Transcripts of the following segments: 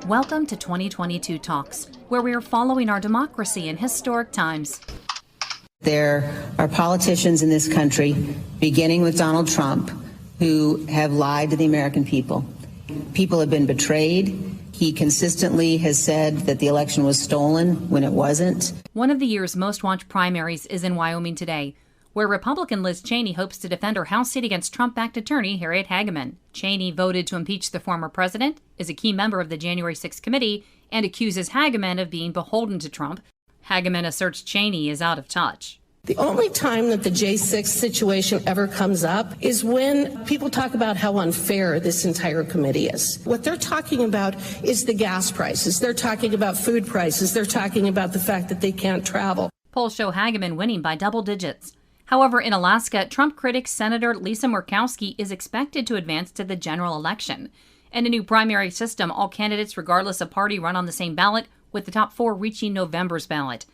Welcome to 2022 Talks, where we are following our democracy in historic times. There are politicians in this country, beginning with Donald Trump, who have lied to the American people. People have been betrayed. He consistently has said that the election was stolen when it wasn't. One of the year's most watched primaries is in Wyoming today, where Republican Liz Cheney hopes to defend her House seat against Trump-backed attorney Harriet Hageman. Cheney voted to impeach the former president, is a key member of the January 6th committee, and accuses Hageman of being beholden to Trump. Hageman asserts Cheney is out of touch. The only time that the J6 situation ever comes up is when people talk about how unfair this entire committee is. What they're talking about is the gas prices. They're talking about food prices. They're talking about the fact that they can't travel. Polls show Hageman winning by double digits. However, in Alaska, Trump critic Senator Lisa Murkowski is expected to advance to the general election. In a new primary system, all candidates, regardless of party, run on the same ballot, with the top four reaching November's ballot.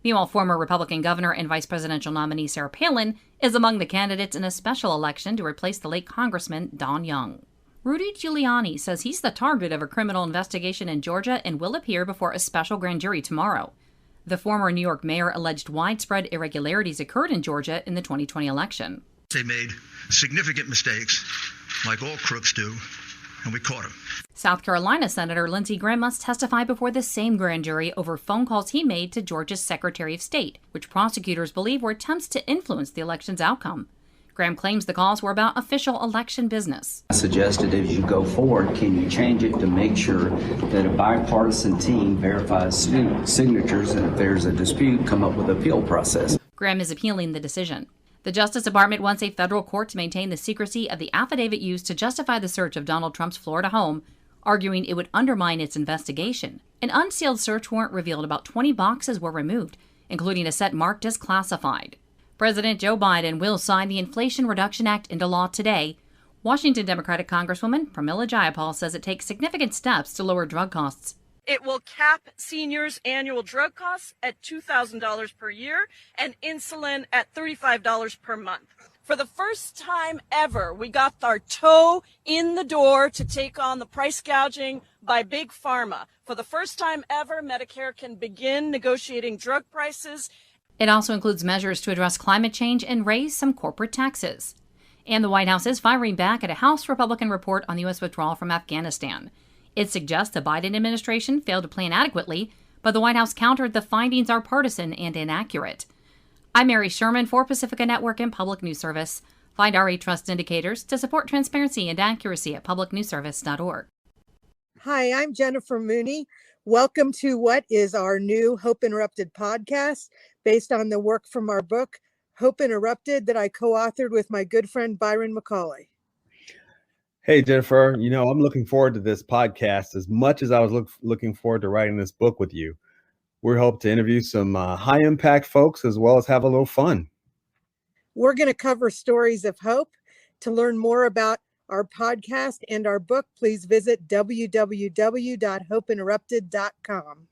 Meanwhile, former Republican governor and vice presidential nominee Sarah Palin is among the candidates in a special election to replace the late Congressman Don Young. Rudy Giuliani says he's the target of a criminal investigation in Georgia and will appear before a special grand jury tomorrow. The former New York mayor alleged widespread irregularities occurred in Georgia in the 2020 election. They made significant mistakes, like all crooks do, and we caught them. South Carolina Senator Lindsey Graham must testify before the same grand jury over phone calls he made to Georgia's Secretary of State, which prosecutors believe were attempts to influence the election's outcome. Graham claims the calls were about official election business. I suggested as you go forward, can you change it to make sure that a bipartisan team verifies signatures, and if there's a dispute, come up with an appeal process. Graham is appealing the decision. The Justice Department wants a federal court to maintain the secrecy of the affidavit used to justify the search of Donald Trump's Florida home, arguing it would undermine its investigation. An unsealed search warrant revealed about 20 boxes were removed, including a set marked as classified. President Joe Biden will sign the Inflation Reduction Act into law today. Washington Democratic Congresswoman Pramila Jayapal says it takes significant steps to lower drug costs. It will cap seniors' annual drug costs at $2,000 per year and insulin at $35 per month. For the first time ever, we got our toe in the door to take on the price gouging by Big Pharma. For the first time ever, Medicare can begin negotiating drug prices. It also includes measures to address climate change and raise some corporate taxes. And the White House is firing back at a House Republican report on the U.S. withdrawal from Afghanistan. It suggests the Biden administration failed to plan adequately, but the White House countered the findings are partisan and inaccurate. I'm Mary Sherman for Pacifica Network and Public News Service. Find RA Trust indicators to support transparency and accuracy at publicnewsservice.org. Hi, I'm Jennifer Mooney. Welcome to what is our new Hope Interrupted podcast based on the work from our book, Hope Interrupted, that I co-authored with my good friend Byron McCauley. Hey, Jennifer, I'm looking forward to this podcast as much as I was looking forward to writing this book with you. We hope to interview some high impact folks as well as have a little fun. We're going to cover stories of hope. To learn more about our podcast and our book, please visit www.hopeinterrupted.com.